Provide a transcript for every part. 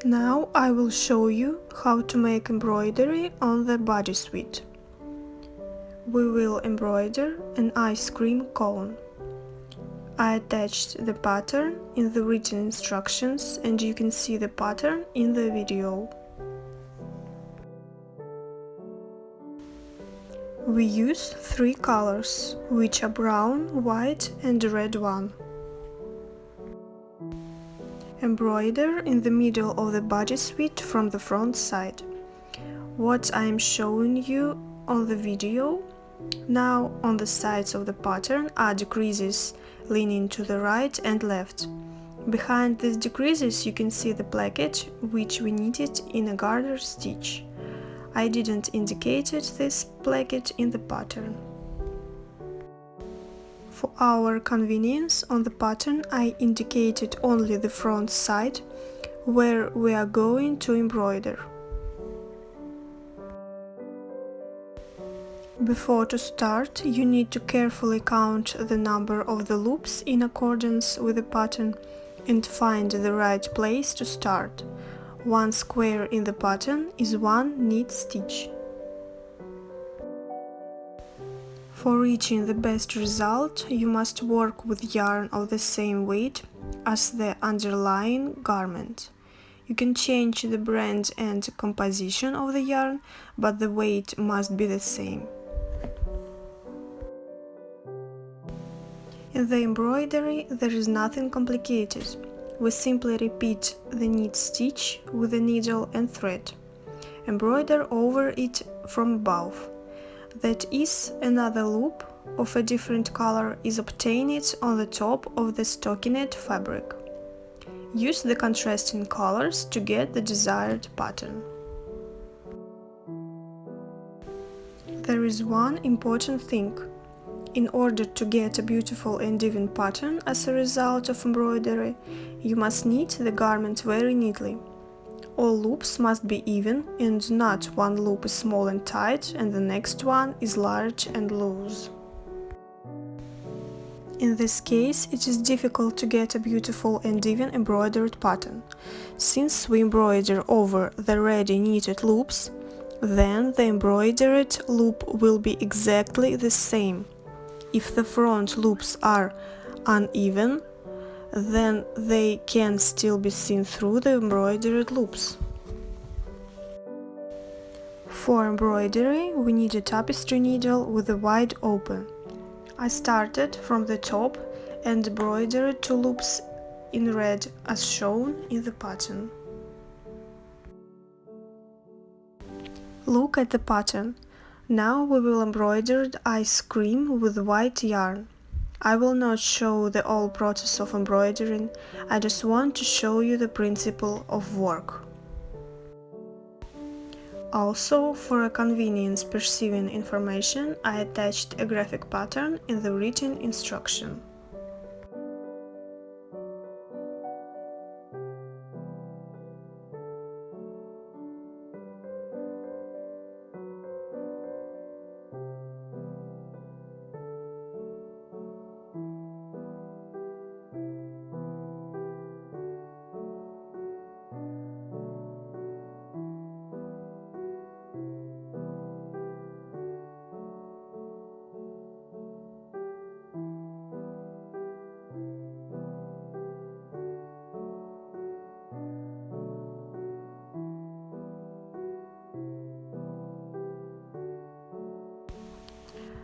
Now I will show you how to make embroidery on the body suite. We will embroider an ice cream cone. I attached the pattern in the written instructions and you can see the pattern in the video. We use three colors, which are brown, white and red one. Embroider in the middle of the body suite from the front side. What I am showing you on the video. Now on the sides of the pattern are decreases leaning to the right and left. Behind these decreases you can see the placket which we knitted in a garter stitch. I didn't indicate this placket in the pattern. For our convenience on the pattern I indicated only the front side where we are going to embroider. Before to start, you need to carefully count the number of the loops in accordance with the pattern and find the right place to start. One square in the pattern is one knit stitch. For reaching the best result, you must work with yarn of the same weight as the underlying garment. You can change the brand and composition of the yarn, but the weight must be the same. In the embroidery there is nothing complicated. We simply repeat the knit stitch with the needle and thread. Embroider over it from above. That is, another loop of a different color is obtained on the top of the stockinette fabric. Use the contrasting colors to get the desired pattern. There is one important thing. In order to get a beautiful and even pattern as a result of embroidery, you must knit the garment very neatly. All loops must be even and not one loop is small and tight and the next one is large and loose. In this case, it is difficult to get a beautiful and even embroidered pattern. Since we embroider over the ready knitted loops, then the embroidered loop will be exactly the same. If the front loops are uneven, then they can still be seen through the embroidered loops. For embroidery, we need a tapestry needle with a wide open. I started from the top and embroidered two loops in red as shown in the pattern. Look at the pattern. Now we will embroider the ice cream with white yarn. I will not show the whole process of embroidering, I just want to show you the principle of work. Also, for a convenience perceiving information, I attached a graphic pattern in the written instruction.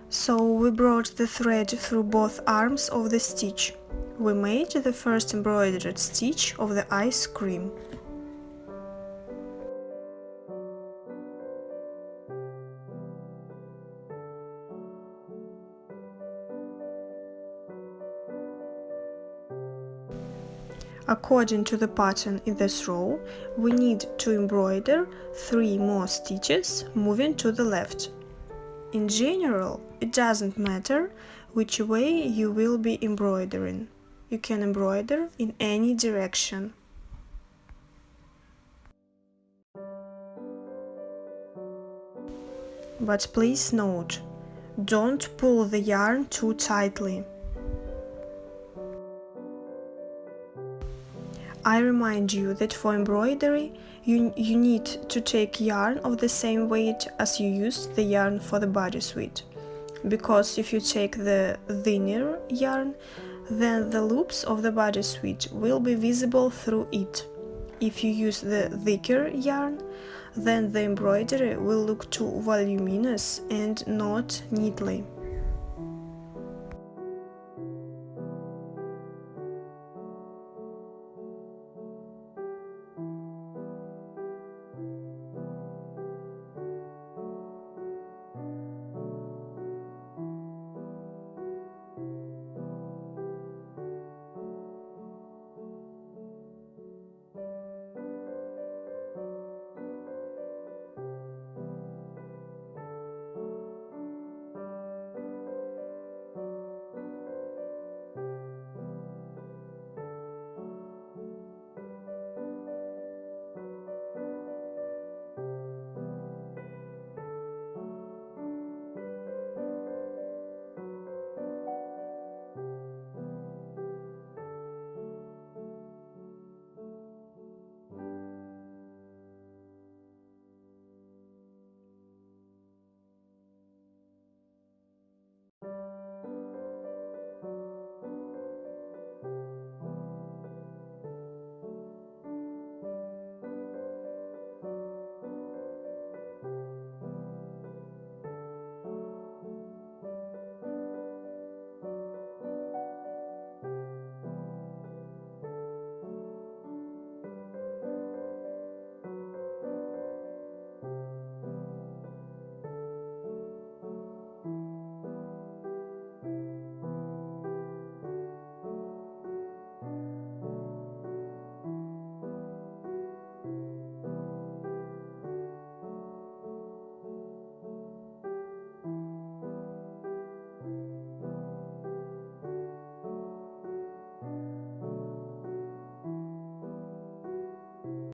So we brought the thread through both arms of the stitch. We made the first embroidered stitch of the ice cream. According to the pattern in this row, we need to embroider 3 more stitches moving to the left. In general, it doesn't matter which way you will be embroidering. You can embroider in any direction. But please note, don't pull the yarn too tightly. I remind you that for embroidery, you need to take yarn of the same weight as you used the yarn for the body suite. Because if you take the thinner yarn, then the loops of the body suite will be visible through it. If you use the thicker yarn, then the embroidery will look too voluminous and not neatly.